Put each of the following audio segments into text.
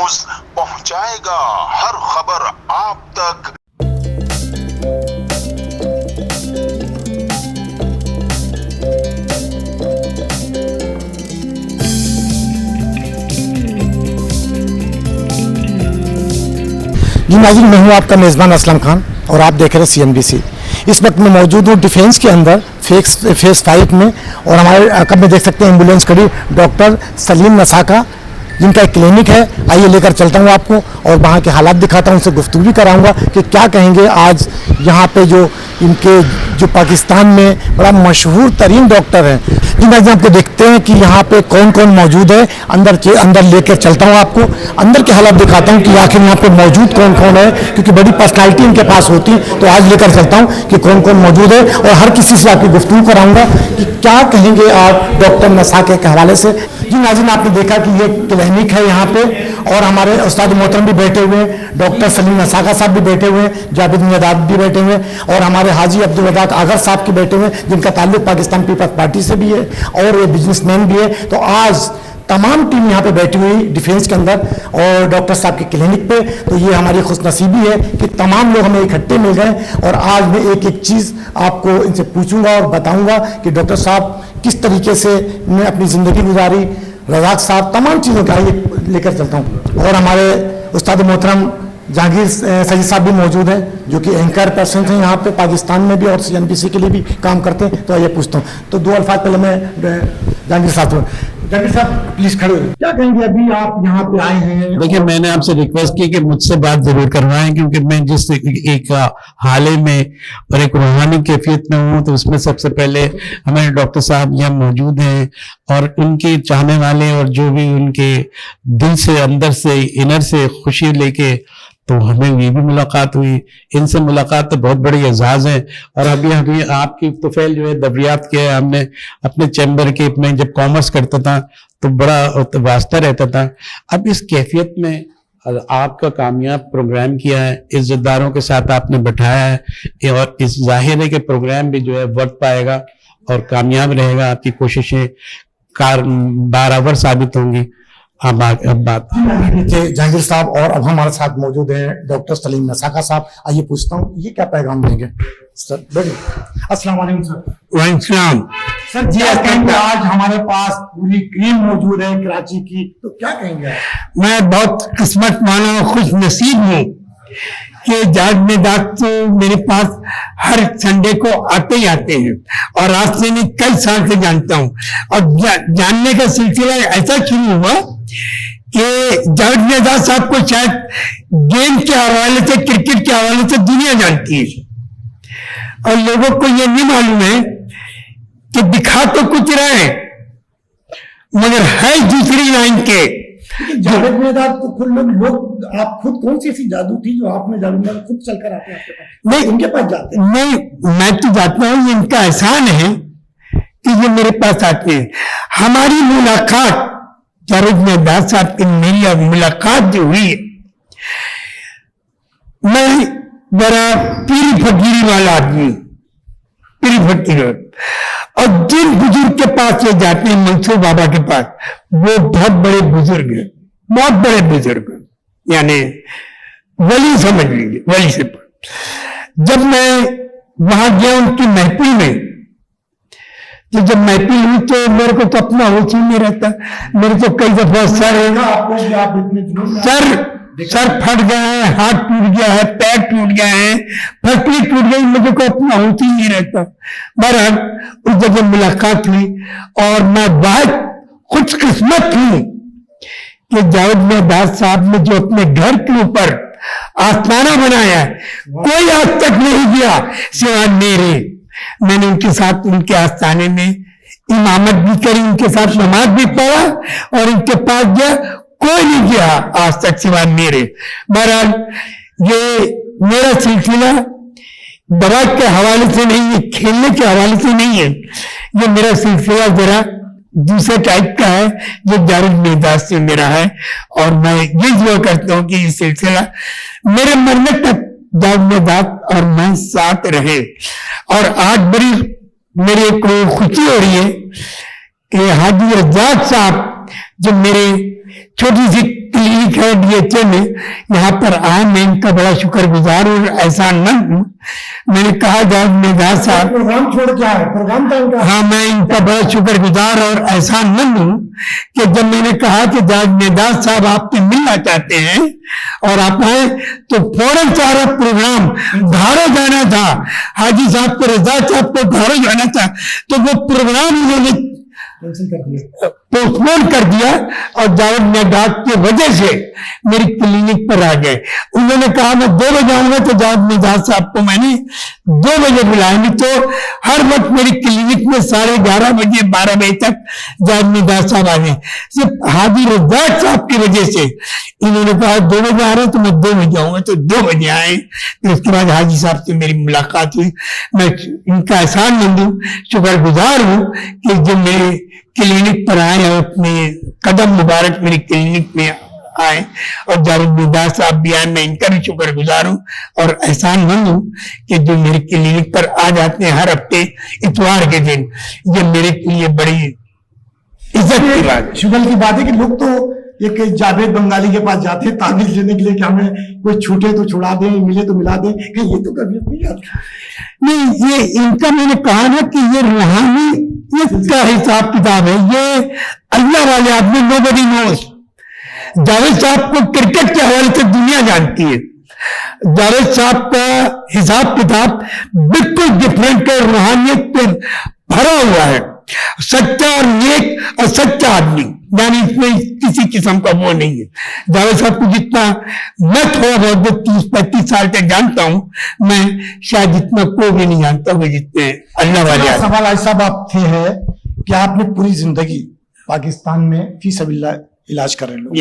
News पहुंचाएगा हर खबर आप तक। जी नाज़रीन, मैं हूँ आपका मेज़बान असलम खान और आप देख रहे हैं CNBC। इस वक्त मैं मौजूद हूँ डिफेंस के अंदर फेस 5 में, और हमारे कब में देख सकते हैं एम्बुलेंस खड़ी डॉक्टर सलीम नसाका, जिनका एक क्लिनिक है। आइए लेकर चलता हूँ आपको और वहाँ के हालात दिखाता हूँ, उनसे गुफ्तगू भी कराऊंगा कि क्या कहेंगे आज यहाँ पे जो पाकिस्तान में बड़ा मशहूर तरीन डॉक्टर हैं। जी नाज़रीन, आपको देखते हैं कि यहाँ पे कौन कौन मौजूद है। अंदर लेकर चलता हूँ, आपको अंदर के हालात दिखाता हूँ कि आखिर यहाँ पे मौजूद कौन कौन है, क्योंकि बड़ी पर्सनैलिटी इनके पास होती। तो आज लेकर चलता हूँ कि कौन कौन मौजूद है और हर किसी से आपकी गुफ्तगू कराऊंगा कि क्या कहेंगे आप डॉक्टर नसाके के हवाले से। जी नाज़रीन, आपने देखा कि ये क्लिनिक है यहाँ पे, और हमारे उस्ताद मोहतरम भी बैठे हुए हैं, डॉक्टर सलीम नसाका साहब भी बैठे हुए हैं, जावेद मियादाद भी बैठे हुए हैं, और हमारे हाजी अब्दुल रज़ाक आगर साहब के बैठे हुए हैं, जिनका ताल्लुक पाकिस्तान पीपल्स पार्टी से भी है और ये बिजनेसमैन भी है। तो आज तमाम टीम यहाँ पे बैठी हुई डिफेंस के अंदर और डॉक्टर साहब के क्लिनिक पे। तो ये हमारी खुशनसीबी है कि तमाम लोग हमें इकट्ठे मिल गए, और आज मैं एक एक चीज़ आपको इनसे पूछूंगा और बताऊंगा कि डॉक्टर साहब किस तरीके से ने अपनी ज़िंदगी गुजारी, रज़ाक साहब, तमाम चीज़ों का ये लेकर चलता हूँ। और हमारे उस्ताद मोहतरम जहांगीर सईद साहब भी मौजूद हैं, जो कि एंकर पर्सन हैं यहाँ पे पाकिस्तान में भी और CNBC के लिए भी काम करते हैं। तो ये पूछता हूँ, तो दो अल्फाज पहले मैं जहांगीर साहब प्लीज खड़े हो, क्या कहेंगे अभी आप यहाँ पे आए हैं? देखिए, मैंने आपसे रिक्वेस्ट की कि मुझसे बात जरूर करवाएं, क्योंकि मैं जिस एक हाले में और एक रूहानी कैफियत में हूँ, तो उसमें सबसे पहले हमारे डॉक्टर साहब यहाँ मौजूद हैं, और उनके चाहने वाले और जो भी उनके दिल से अंदर से इनर से खुशी लेके तो हमें ये भी मुलाकात हुई। इनसे मुलाकात तो बहुत बड़ी एजाज है। और अभी आपकी तोफैल जो है दरियाफ्त किया है हमने अपने चैम्बर के, मैं जब कॉमर्स करता था तो बड़ा वास्ता रहता था। अब इस कैफियत में आपका कामयाब प्रोग्राम किया है, इज्जतदारों के साथ आपने बैठाया है, और इस जाहिर है कि प्रोग्राम भी जो है वर्क पाएगा और कामयाब रहेगा। आपकी कोशिशें बाराबर साबित होंगी। अब बात जहांगीर साहब, और अब हमारे साथ मौजूद हैं डॉक्टर सलीम नसाका साहब। आइए पूछता हूँ, ये क्या पैगाम देंगे सर? अस्सलाम वालेकुम सर। वालेकुम सलाम। सर जी, आज हमारे पास पूरी क्रीम मौजूद है कराची की, तो क्या कहेंगे? मैं बहुत किस्मत वाला और खुश नसीब हूँ कि जावेद तो मेरे पास हर संडे को आते ही आते हैं, और आज से नहीं कई साल से जानता हूँ। और जानने का सिलसिला ऐसा शुरू हुआ कि जावेद साहब को शायद गेम के हवाले से, क्रिकेट के हवाले से दुनिया जानती है, और लोगों को ये नहीं मालूम है कि दिखा तो कुछ रहे मगर है दूसरी लाइन के। जावेद मियादाद को खुद लोग आप खुद कौन सी ऐसी जादू थी जो आपने जावेद मियादाद खुद चलकर आते हैं आपके पास? नहीं, उनके पास जाते हैं? नहीं, मैं तो जाता हूँ, इनका एहसान है कि ये मेरे पास आते हैं। हमारी मुलाकात जावेद मियादाद साहब की, मेरी मुलाकात जो हुई है, मैं बड़ा पीरी फकीरी वाला आदमी, पीरी फकीर, और जिन बुजुर्ग के पास ये जाते हैं, मंसूर बाबा के पास, वो बहुत बड़े बुजुर्ग हैं, बहुत बड़े बुजुर्ग, यानी वली समझ लीजिए, वली से। जब मैं वहां गया उनकी महफिल में, तो जब महफिल हुई तो मेरे को तो अपना होश ही नहीं रहता। मेरे तो कई दफा सर फट गया है, हाथ टूट गया है, पैर टूट गया है, फटली टूट गई, मुझे को अपना होश ही नहीं रहता। बहरहाल उस जगह मुलाकात हुई, और मैं बहुत खुशकिस्मत हूं कि जावेद मियादाद साहब ने जो अपने घर के ऊपर आस्ताना बनाया है, कोई आज तक नहीं किया सिवाय मेरे। मैंने उनके साथ उनके आस्ताने में इमामत भी करी, उनके साथ नमाज भी पढ़ा, और उनके पास गया, कोई नहीं किया आज तक सिवाय मेरे। बहरहाल ये मेरा सिलसिला दवा के हवाले से नहीं है, खेलने के हवाले से नहीं है, ये मेरा सिलसिला जरा दूसरे टाइप का है, जो जावेद मियादाद से मेरा है। और मैं ये दुआ करता हूँ कि ये सिलसिला मेरे मरने तक जावेद मियादाद और मैं साथ रहे। और आज बड़ी मेरे को खुशी हो रही है कि हाजी रज़ाक साहब जो मेरे छोटी सी क्लिनिक है DHA में, यहाँ पर आए, मैं इनका बड़ा शुक्रगुजार और एहसानमंद हूँ। मैंने कहा जब मेघा साहब प्रोग्राम छोड़ के आए, प्रोग्राम था उनका। हाँ, मैं इनका बड़ा शुक्रगुजार और एहसानमंद हूँ कि जब मैंने कहा कि जज मेघदास साहब आपसे मिलना चाहते हैं और आप आए, तो फौरन सारा प्रोग्राम धारो जाना था, हाजी साहब को, रजा साहब को धारो जाना था, तो वो प्रोग्राम उन्होंने पोस्टपोन कर दिया और जावेद मेघदास की वजह से मेरी क्लिनिक पर आ गए। उन्होंने कहा मैं 2 बजे आऊंगा, तो जावेद मेघदास साहब को मैंने 2 बजे बुलाएंगे, तो हर वक्त मेरी क्लिनिक में 11:30 बजे 12 बजे तक जावेद मेघदास साहब आ गए। सिर्फ हाजी रजाक साहब की वजह से इन्होंने कहा 2 बजे आ रहे तो मैं 2 बजे आऊंगा, तो 2 बजे आए। फिर उसके बाद हाजी साहब से मेरी मुलाकात हुई। मैं इनका एहसानमंद हूँ, शुक्रगुजार हूँ कि जो मेरे क्लिनिक पर आए और अपने कदम मुबारक मेरी क्लिनिक में आए, और जावेद मेघदास साहब भी आए, मैं इनका भी शुक्रगुजार हूँ और एहसानमंद हूँ कि जो मेरे क्लिनिक पर आ जाते हैं हर हफ्ते इतवार के दिन। ये मेरे लिए बड़ी इज्जत की बात है। शुगल की बात है कि लोग तो एक जावेद बंगाली के पास जाते हैं ताबीज लेने के लिए कि हमें कोई छूटे तो छुड़ा दें, मिले तो मिला दें, कि ये तो कभी नहीं आता। नहीं, ये इनका मैंने कहा ना कि ये रूहानी का हिसाब किताब है, ये अल्लाह वाले आदमी, नोबडी नोस। जावेद साहब को क्रिकेट के हवाले से दुनिया जानती है। जावेद साहब का हिसाब किताब बिल्कुल डिफरेंट है, रूहानियत पे भरा हुआ है, सच्चा और नेक और सच्चा आदमी, यानी इसमें किसी किस्म का वो नहीं है। जावेद साहब को जितना मैं थोड़ा बहुत 30-35 साल तक जानता हूं, मैं शायद जितना कोई भी नहीं जानता वो जितने अल्लाह वाले। सवाल ऐसा आप थे है कि आपने पूरी जिंदगी पाकिस्तान में फी सबिल्लाह इलाज कर रहे लोग,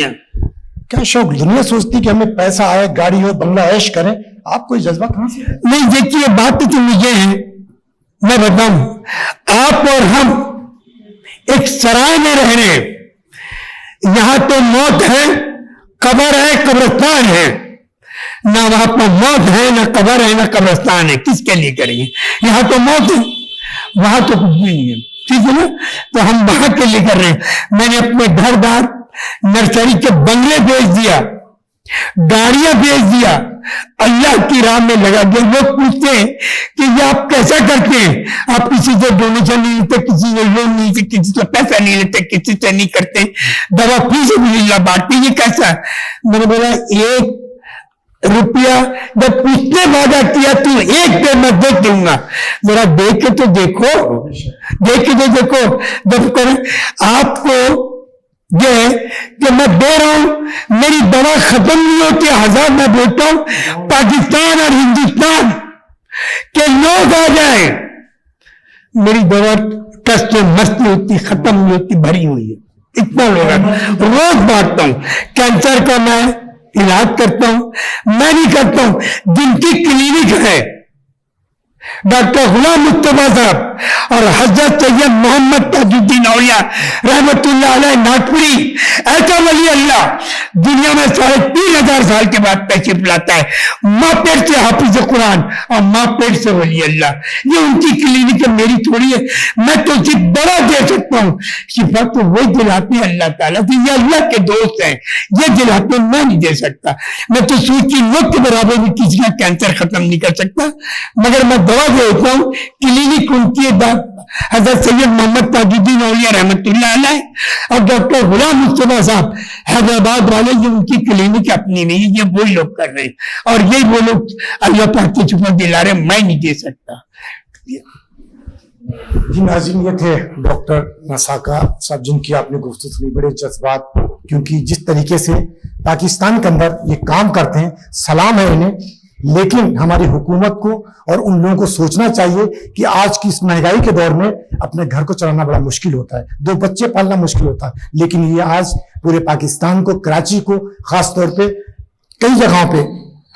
क्या शौक, दुनिया सोचती कि हमें पैसा आए, गाड़ी हो, बंगला ऐश करें, आप कोई जज्बा कहां से? नहीं, देखिए बात तो मुझे है, मैं बताऊं, आप और हम एक सराय में रह रहे हैं, यहां तो मौत है, कब्र है, कब्रिस्तान है, ना वहां पर मौत है, ना कब्र है, ना कब्रिस्तान है, किसके लिए करेंगे? यहां तो मौत है, वहां तो कुछ भी नहीं है, ठीक है ना? तो हम वहां के लिए कर रहे हैं। मैंने अपने घर बार, नर्सरी के बंगले बेच दिया, गाड़ियां बेच दिया, अल्लाह की राह में लगा दिया। लोग पूछते हैं कि ये आप कैसा करते हैं? आप किसी से डोनेशन नहीं लेते, किसी से लोन नहीं लेते, किसी से पैसा नहीं लेते, किसी से नहीं करते, दवा फी से भी बांटते, ये कैसा? मैंने बोला 1 रुपया जब पूछने वादा किया तो 1 पे मैं दे दूंगा, जरा देख के तो देखो, देख के तो देखो। जब करें आपको ये कि मैं दे रहा हूं, मेरी दवा खत्म नहीं होती, 1000 मैं बोलता हूं पाकिस्तान और हिंदुस्तान के लोग आ जाए, मेरी दवा ट्रस्ट में मस्त नहीं होती, खत्म नहीं होती, भरी हुई है। इतना लोग रोज बांटता हूं। कैंसर का मैं इलाज करता हूं, मैं नहीं करता हूं, जिनकी क्लिनिक है डॉक्टर गुलाम मुस्तफा साहब और हजरत सैयद मोहम्मद ताजुद्दीन औलिया रहमतुल्लाह अलैह नागपुरी, ऐसा वली अल्लाह दुनिया में 3500 साल के बाद तशरीफ लाता है, माँ पेट से हाफिज कुरान और माँ पेट से वली अल्लाह। ये उनकी क्लिनिक है, मेरी थोड़ी है। मैं तो सिर्फ दवा दे सकता हूँ, शिफा तो वही दिलाते हैं अल्लाह ताला, तो ये अल्लाह के दोस्त हैं, ये दिलाते मैं नहीं दे सकता। मैं तो सूरज की नोक के बराबर भी किसी का कैंसर खत्म नहीं कर सकता, मगर मैं दवा देता हूँ। क्लिनिक उनकी हजरत सैयद मोहम्मद ताजुद्दीन औलिया रहमतुल्लाह अलैह और डॉक्टर गुलाम मुस्तफा साहब हैदराबाद वाले, ये उनकी क्लिनिक अपनी नहीं, ये वो लोग कर रहे हैं, और ये वो लोग अल्लाह पाक की छुपा दिला रहे, मैं नहीं दे सकता। जी नाज़रीन, ये थे डॉक्टर नसाका साहब जिनकी आपने गुफ्तगू सुनी, बड़े जज्बात, क्योंकि जिस तरीके से पाकिस्तान के अंदर ये काम करते हैं, सलाम है इन्हें। लेकिन हमारी हुकूमत को और उन लोगों को सोचना चाहिए कि आज की इस महंगाई के दौर में अपने घर को चलाना बड़ा मुश्किल होता है, 2 बच्चे पालना मुश्किल होता है, लेकिन ये आज पूरे पाकिस्तान को, कराची को खास तौर पे, कई जगहों पे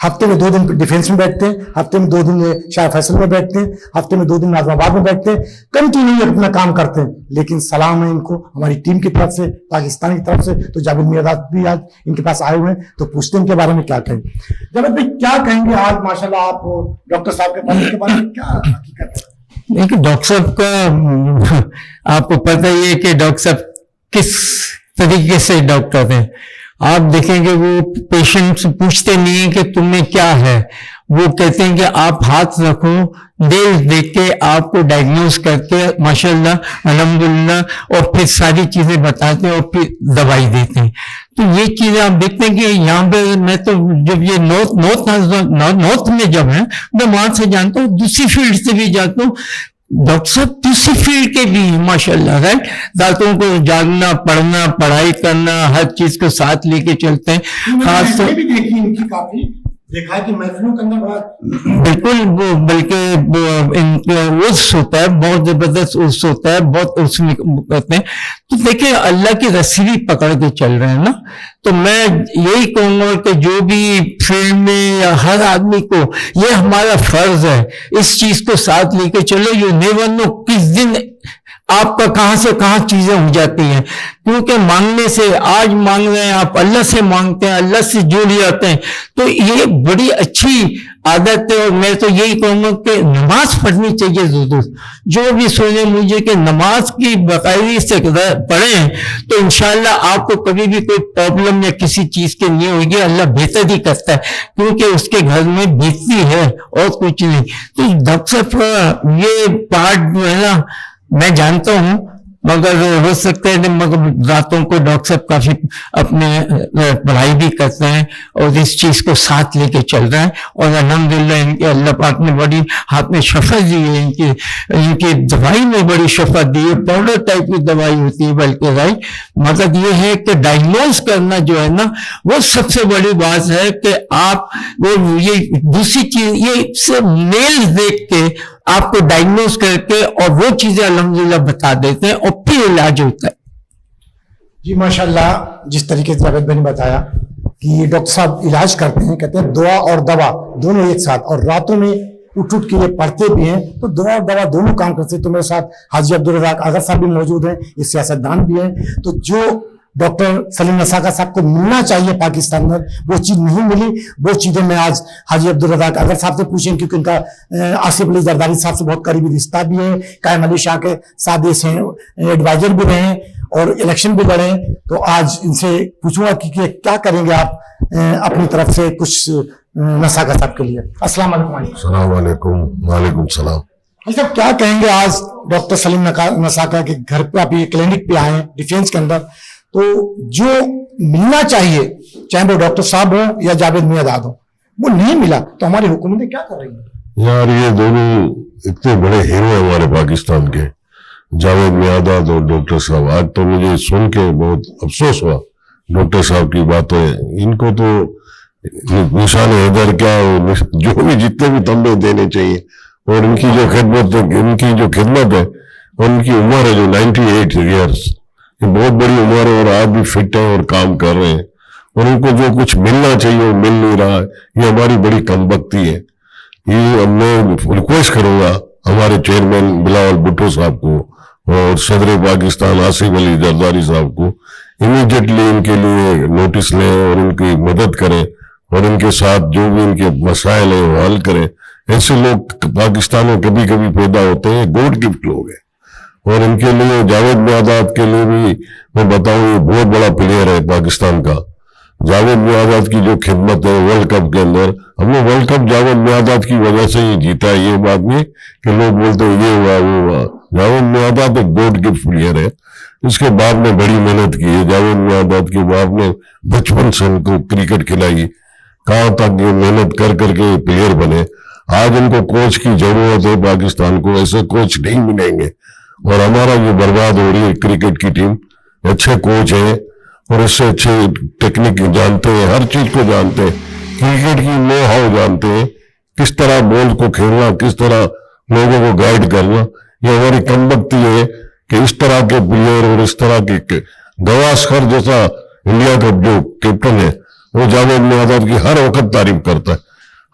हफ्ते में 2 दिन डिफेंस में बैठते हैं, हफ्ते में 2 दिन शाह फैसल में बैठते हैं, हफ्ते में 2 दिन नाजमाबाद में बैठते हैं, कंटिन्यू अपना काम करते हैं। लेकिन सलाम है इनको हमारी टीम की तरफ से, पाकिस्तान की तरफ से। तो जावेद मेघदास भी आज इनके पास आए हुए हैं, तो पूछते हैं इनके बारे में क्या कहेंगे। जावेद भाई, क्या कहेंगे आज माशाल्लाह आप डॉक्टर साहब के पास, के बारे में क्या हकीकत है? देखिए, डॉक्टर साहब का आपको पता ही है कि डॉक्टर साहब किस तरीके से डॉक्टर हैं। आप देखेंगे वो पेशेंट से पूछते नहीं है कि तुम्हें क्या है, वो कहते हैं कि आप हाथ रखो, देख के आपको डायग्नोज करके माशाल्लाह अल्हम्दुलिल्लाह और फिर सारी चीजें बताते हैं और फिर दवाई देते हैं। तो ये चीजें आप देखते हैं कि यहाँ पे मैं तो जब ये नॉर्थ में जब है मैं वहां से जानता हूँ, दूसरी फील्ड से भी जाता हूँ, डॉक्टर साहब दूसरी फील्ड के भी हैं माशाल्लाह, राइट। दांतों को जागना, पढ़ना, पढ़ाई करना, हर चीज को साथ लेके चलते हैं। खास तो भी देखी इनकी काफी देखा है कि महफिलों के अंदर बड़ा बिल्कुल बल्कि उर्स होता है, बहुत जबरदस्त उर्स होता है, बहुत उसमें कहते हैं। तो देखिए अल्लाह की रस्सी भी पकड़ के चल रहे हैं ना। तो मैं यही कहूंगा कि जो भी फील्ड में या हर आदमी को ये हमारा फर्ज है, इस चीज को साथ लेके चलो। यू नेवर नो किस दिन आपका कहां से कहां चीजें हो जाती हैं, क्योंकि मांगने से, आज मांग रहे हैं आप, अल्लाह से मांगते हैं, अल्लाह से जुड़ जाते हैं। तो ये बड़ी अच्छी आदत है। और मैं तो यही कहूंगा कि नमाज पढ़नी चाहिए जरूर। जो भी सोचे मुझे कि नमाज की बाकायदगी से पढ़ें तो इंशाल्लाह आपको कभी भी कोई प्रॉब्लम या किसी चीज की नहीं होगी। अल्लाह बेहतर ही करता है, क्योंकि उसके घर में बीतती है और कुछ नहीं। तो डॉक्टर साहब ये पार्ट जो है ना मैं जानता हूं, मगर हो सकता है मगर रातों को डॉक्टर साहब काफी अपने पढ़ाई भी करते हैं और इस चीज को साथ लेके चल रहे हैं। और अल्हम्दुलिल्लाह इनके अल्लाह पाक ने बड़ी हाथ में शफा दी है, इनकी दवाई में बड़ी शफा दी है। पाउडर टाइप की दवाई होती है बल्कि, राइट। मतलब ये है कि डायग्नोज करना जो है ना वो सबसे बड़ी बात है कि आप वो ये दूसरी चीज ये सिर्फ नेल्स देख के आपको डायग्नोज करके और वो चीजें अल्हम्दुलिल्लाह बता देते हैं और फिर इलाज होता है। जी माशाल्लाह, जिस तरीके से जावेद भाई ने बताया कि डॉक्टर साहब इलाज करते हैं, कहते हैं दुआ और दवा दोनों एक साथ, और रातों में उठ उठ के ये पढ़ते भी हैं, तो दुआ और दवा दोनों काम करते हैं। तो मेरे साथ हाजी अब्दुल रज़ाक आगर साहब भी मौजूद हैं, ये सियासतदान भी हैं। तो जो डॉक्टर सलीम नसाका साहब को मिलना चाहिए पाकिस्तान में, वो चीज नहीं मिली। वो चीजें मैं आज हाजी अब्दुल रज़ाक आगर साहब से पूछें, क्योंकि उनका आसिफ अली जरदारी साहब से बहुत करीबी रिश्ता भी है, कायम अली शाह के साथ एडवाइजर भी रहे और इलेक्शन भी लड़े। तो आज इनसे पूछूंगा कि क्या करेंगे आप अपनी तरफ से कुछ नसाका साहब के लिए। अस्सलाम वालेकुम। वालेकुम सलाम। अच्छा, क्या कहेंगे आज डॉक्टर सलीम नसाका के घर पे, आप ये क्लिनिक पे आए हैं डिफेंस के अंदर, तो जो मिलना चाहिए चाहे वो डॉक्टर साहब हो या जावेद मियादाद हो, वो नहीं मिला, तो हमारी हुकूमतें क्या कर रही है? यार ये दोनों इतने बड़े हीरो हैं हमारे पाकिस्तान के, जावेद मियादाद और डॉक्टर साहब। आज तो मुझे सुन के बहुत अफसोस हुआ डॉक्टर साहब की बातें। इनको तो निशान हैदर क्या, जो भी जितने भी तमगे देने चाहिए। और इनकी जो खिदमत है और इनकी उम्र है जो 98 ईयर्स, ये बहुत बड़ी उम्र है और आज भी फिट है और काम कर रहे हैं। और उनको जो कुछ मिलना चाहिए वो मिल नहीं रहा है, ये हमारी बड़ी कमबख्ती है। ये मैं रिक्वेस्ट करूंगा हमारे चेयरमैन बिलावल भुट्टो साहब को और सदर पाकिस्तान आसिफ अली जरदारी साहब को इमीडिएटली इनके लिए नोटिस लें और इनकी मदद करें और इनके साथ जो भी इनके मसाइल है वो हल करें। ऐसे लोग पाकिस्तान में कभी कभी पैदा होते हैं, गॉड गिफ्ट लोग हैं। और इनके लिए जावेद मियादाद के लिए भी मैं बताऊं, ये बहुत बड़ा प्लेयर है पाकिस्तान का। जावेद मियादाद की जो खिदमत है वर्ल्ड कप के अंदर, हमने वर्ल्ड कप जावेद मियादाद की वजह से ही जीता है। ये बात नहीं कि लोग बोलते हैं ये हुआ वो हुआ। जावेद मियादाद एक गॉड गिफ्ट प्लेयर है। इसके बाप ने बड़ी मेहनत की है। जावेद मियादाद के बाप ने बचपन से उनको क्रिकेट खिलाई, कहां तक ये मेहनत कर करके प्लेयर बने। आज इनको कोच की जरूरत है पाकिस्तान को, ऐसे कोच नहीं मिलेंगे। और हमारा जो बर्बाद हो रही है क्रिकेट की टीम, अच्छे कोच है और इससे अच्छे टेक्निक जानते हैं, हर चीज को जानते हैं, क्रिकेट की नो हाउ जानते हैं, किस तरह बॉल को खेलना, किस तरह लोगों को गाइड करना। ये हमारी कमबख्ती है कि इस तरह के प्लेयर और इस तरह के गवास्कर जैसा इंडिया का जो कैप्टन है वो जावेद मियादाद की हर वक्त तारीफ करता है।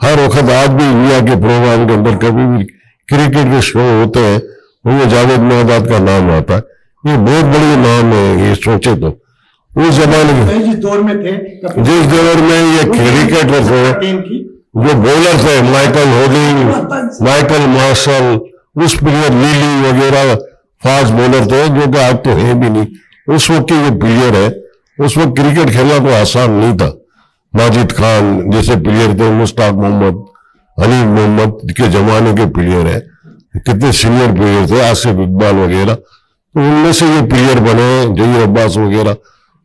हर वक्त आज भी इंडिया के प्रोग्राम के अंदर कभी भी क्रिकेट के शो होते हैं वो जावेद मियादाद का नाम आता है। ये बहुत बड़ी नाम है, ये सोचे तो उस जमाने में जिस दौर में थे, जिस दौर में ये क्रिकेटर थे, जो बॉलर थे, माइकल होल्डिंग, माइकल मार्शल, उस पीरियड लीली वगैरह फास्ट बॉलर थे जो कि आज तो है भी नहीं। उस वक्त के जो प्लेयर है, उस वक्त क्रिकेट खेलना तो आसान नहीं था। माजिद खान जैसे प्लेयर थे, मुश्ताक मोहम्मद, अली मोहम्मद के जमाने के प्लेयर है, कितने सीनियर प्लेयर थे, आसिफ इकबाल वगैरह, तो उनमें से ये प्लेयर बने, जहीर अब्बास वगैरह।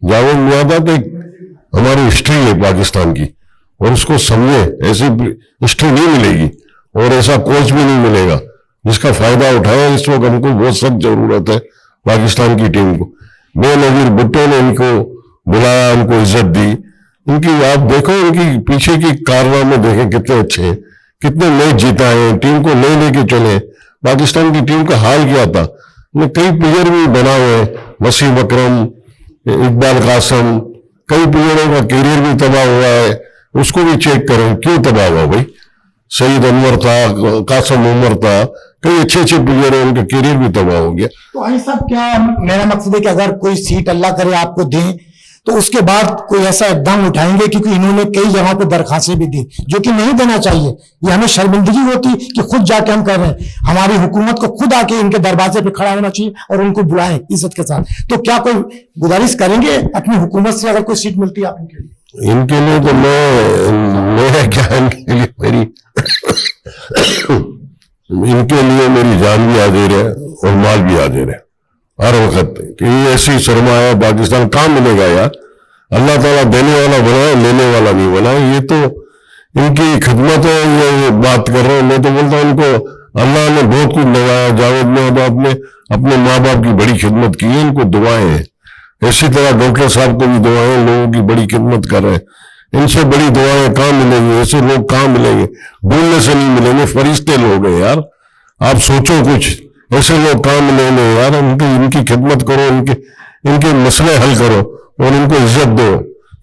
जावेद मियांदाद तो एक हमारी हिस्ट्री है पाकिस्तान की, और उसको समझे, ऐसी हिस्ट्री नहीं मिलेगी और ऐसा कोच भी नहीं मिलेगा जिसका फायदा उठाए। इस वक्त हमको बहुत सख्त जरूरत है पाकिस्तान की टीम को। बेनजीर भुट्टो ने इनको बुलाया, उनको इज्जत दी, इनकी आप देखो, इनकी पीछे की कारनामे देखें कितने अच्छे हैं, कितने मैच जीता है, टीम को ले लेके चले। पाकिस्तान की टीम का हाल क्या था, कई प्लेयर भी बना हुए, वसीम अकरम, इकबाल कासम, कई प्लेयरों का कैरियर भी तबाह हुआ है, उसको भी चेक करें क्यों तबाह हुआ भाई। सईद अनवर था, कासम उमर था, कई अच्छे अच्छे प्लेयर हैं, उनका कैरियर भी तबाह हो गया। तो भाई साहब, क्या मेरा मकसद है कि अगर कोई सीट अल्लाह करे आपको दें तो उसके बाद कोई ऐसा इकदाम उठाएंगे, क्योंकि इन्होंने कई जगहों पर दरखास्तें भी दी जो कि नहीं देना चाहिए। ये हमें शर्मिंदगी होती कि खुद जाके हम कर रहे हैं। हमारी हुकूमत को खुद आके इनके दरवाजे पे खड़ा होना चाहिए और उनको बुलाएं इज्जत के साथ। तो क्या कोई गुजारिश करेंगे अपनी हुकूमत से अगर कोई सीट मिलती है आप इनके लिए? इनके लिए तो मैं क्या, इनके लिए मेरी इनके लिए मेरी जान भी हाजिर है और माल भी हाजिर है हर वक्त। कि ऐसी सरमाया पाकिस्तान कहाँ मिलेगा यार? अल्लाह ताला देने वाला बनाए, लेने वाला नहीं बनाए। ये तो इनकी खिदमत है, ये बात कर रहे हैं। मैं तो बोलता हूँ इनको अल्लाह ने बहुत कुछ लगाया। जावेद मियांदाद ने अपने माँ बाप की बड़ी खिदमत की है, इनको दुआएं हैं। इसी तरह डॉक्टर साहब को भी दुआएं, लोगों की बड़ी खिदमत कर रहे हैं। इनसे बड़ी दुआएं कहाँ मिलेंगी? ऐसे लोग कहाँ मिलेंगे? ढूंढने से नहीं मिलेंगे, फरिश्ते लोग हैं यार। आप सोचो कुछ, ऐसे लोग कहाँ मिलेंगे यार? इनकी खिदमत करो, इनके मसले हल करो और इनको इज्जत दो।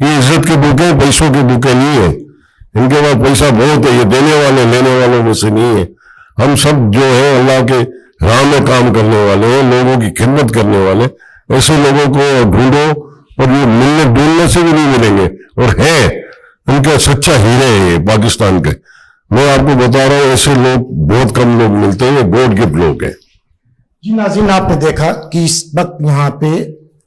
ये इज्जत के भूखे, पैसों के भूखे नहीं है। इनके पास पैसा बहुत है, ये देने वाले लेने वालों में से नहीं है। हम सब जो है अल्लाह के राह में काम करने वाले हैं, लोगों की खिदमत करने वाले, ऐसे लोगों को ढूंढो। और ये मिलने ढूंढने से भी नहीं मिलेंगे। और है इनके सच्चा हीरे है ये पाकिस्तान के। मैं आपको बता रहा हूँ, ऐसे लोग बहुत कम लोग मिलते हैं, ये गॉड गिफ्ट लोग हैं। जी नाज़रीन, आपने देखा कि इस वक्त यहाँ पे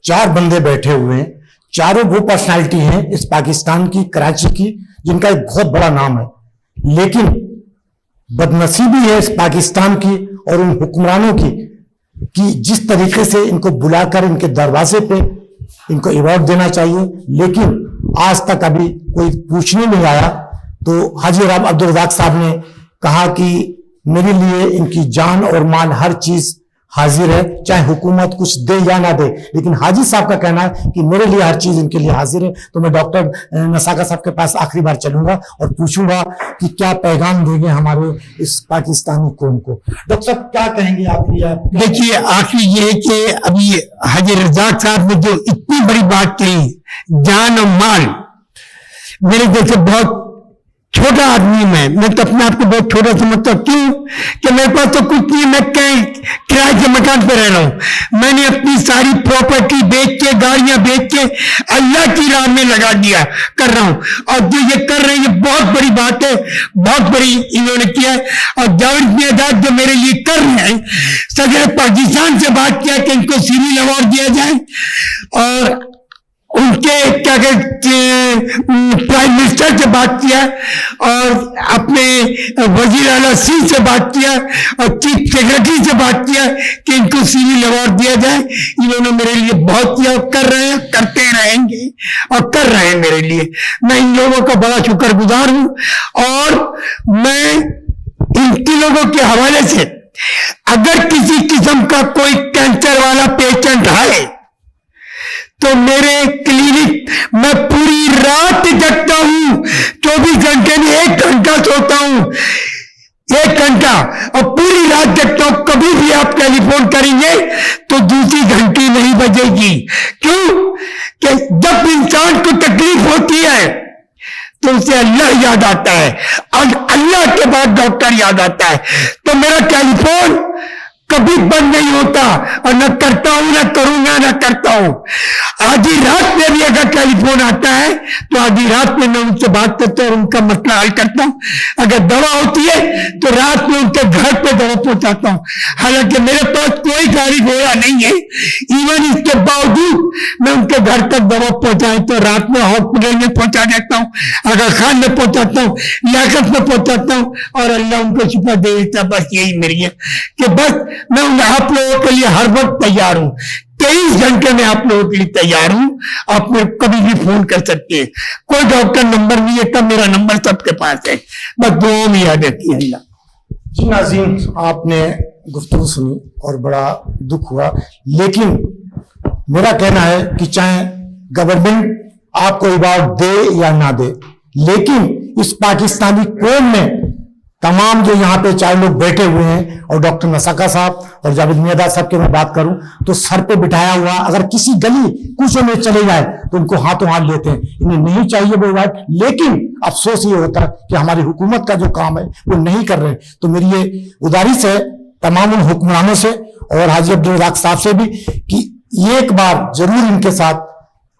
4 बंदे बैठे हुए हैं। चारों वो पर्सनालिटी हैं इस पाकिस्तान की, कराची की, जिनका एक बहुत बड़ा नाम है। लेकिन बदनसीबी है इस पाकिस्तान की और उन हुक्मरानों की कि जिस तरीके से इनको बुलाकर इनके दरवाजे पे इनको अवार्ड देना चाहिए, लेकिन आज तक अभी कोई पूछने नहीं आया। तो हाजी अब्दुल रज़ाक साहब ने कहा कि मेरे लिए इनकी जान और माल हर चीज हाजिर है, चाहे हुकूमत कुछ दे या ना दे। लेकिन हाजी साहब का कहना है कि मेरे लिए हर चीज इनके लिए हाजिर है। तो मैं डॉक्टर नसाका साहब के पास आखिरी बार चलूंगा और पूछूंगा कि क्या पैगाम देंगे हमारे इस पाकिस्तानी कौम को। डॉक्टर साहब क्या कहेंगे आखिरी? देखिए, आखिरी ये है कि अभी हाजी रज़ाक साहब ने जो इतनी बड़ी बात कही, जान और माल, मेरे जैसे बहुत छोटा आदमी मैं तो अपने आप को बहुत छोटा समझता हूँ। क्यों? कि मेरे पास तो कुछ नहीं, मैं किराए के मकान पे रह रहा हूँ। मैंने अपनी सारी प्रॉपर्टी बेच के, गाड़ियां बेच के अल्लाह की राह में लगा दिया, कर रहा हूँ। और जो ये कर रहे हैं, ये बहुत बड़ी बात है, बहुत बड़ी इन्होंने किया है। और जावेद मियांदाद जो मेरे लिए कर रहे हैं, सदर पाकिस्तान से बात किया कि इनको सिविल अवार्ड दिया जाए, और उनके क्या कहते प्राइम मिनिस्टर से बात किया, और अपने वजीर आला सिंह से बात किया, और चीफ सेक्रेटरी से बात किया कि इनको सिविल अवार्ड दिया जाए। इन्होंने मेरे लिए बहुत किया, कर रहे हैं, करते रहेंगे और कर रहे हैं मेरे लिए। मैं इन लोगों का बड़ा शुक्रगुजार हूं। और मैं इन लोगों के हवाले से, अगर किसी किस्म का कोई कैंसर वाला पेशेंट है तो मेरे क्लिनिक, मैं पूरी रात जगता हूं, 24 घंटे में 1 घंटा सोता हूं, 1 घंटा, और पूरी रात जगता हूं। कभी भी आप टेलीफोन करेंगे तो दूसरी घंटी नहीं बजेगी। क्यों? कि जब इंसान को तकलीफ होती है तो उसे अल्लाह याद आता है, और अल्लाह के बाद डॉक्टर याद आता है। तो मेरा टेलीफोन कभी बंद नहीं होता, और न करता हूं, न करूंगा, न करता हूं। आधी रात में भी अगर टेलीफोन आता है तो आधी रात में मैं उनसे बात करता हूं और उनका मसला हल करता हूं। अगर दवा होती है तो रात में उनके घर पे दवा पहुंचाता हूं। हालांकि मेरे पास कोई गाड़ी घोड़ा नहीं है, इवन इसके बावजूद मैं उनके घर तक दवा पहुंचाए तो रात में हॉस्पिटल में पहुंचा देता हूं, आगा खान में पहुंचाता हूं, लियाकत में पहुंचाता हूं, और अल्लाह उनको शिफा दे देता। बस यही मेरी है कि बस मैं आप लोगों के लिए हर वक्त तैयार हूं। 23 घंटे में आप लोगों के लिए तैयार हूं। आप मेरे कभी भी फोन कर सकते हैं। कोई डॉक्टर नंबर नहीं है, तब मेरा नंबर सबके पास है। बस दुआ में याद रखिए अल्लाह। जी नाज़रीन, आपने गुफ्तगू सुनी और बड़ा दुख हुआ, लेकिन मेरा कहना है कि चाहे गवर्नमेंट आपको इबारत दे या ना दे, लेकिन इस पाकिस्तानी कौम में तमाम जो यहाँ पे 4 लोग बैठे हुए हैं, और डॉक्टर नसाका साहब और जावेद मियादाद साहब की मैं बात करूं तो सर पे बिठाया हुआ, अगर किसी गली कुछ में चले जाए तो उनको हाथों हाथ लेते हैं। इन्हें नहीं चाहिए वो बात, लेकिन अफसोस ये होता है कि हमारी हुकूमत का जो काम है वो नहीं कर रहे। तो मेरी ये गुजारिश है तमाम उन हुक्मरानों से और हाजी अब्दुल रज़ाक साहब से भी कि एक बार जरूर इनके साथ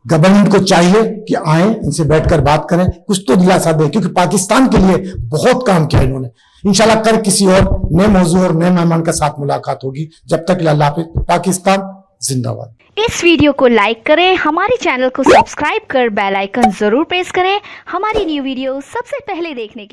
गवर्नमेंट को चाहिए कि आए, इनसे बैठकर बात करें, कुछ तो दिलासा दें, क्योंकि पाकिस्तान के लिए बहुत काम किया इन्होंने। इंशाल्लाह कर किसी और नए मौजू और नए मेहमान के साथ मुलाकात होगी। जब तक अल्लाह हाफिज़। पाकिस्तान जिंदाबाद। इस वीडियो को लाइक करें, हमारे चैनल को सब्सक्राइब कर बेल आइकन जरूर प्रेस करें हमारी न्यू वीडियो सबसे पहले देखने के लिए।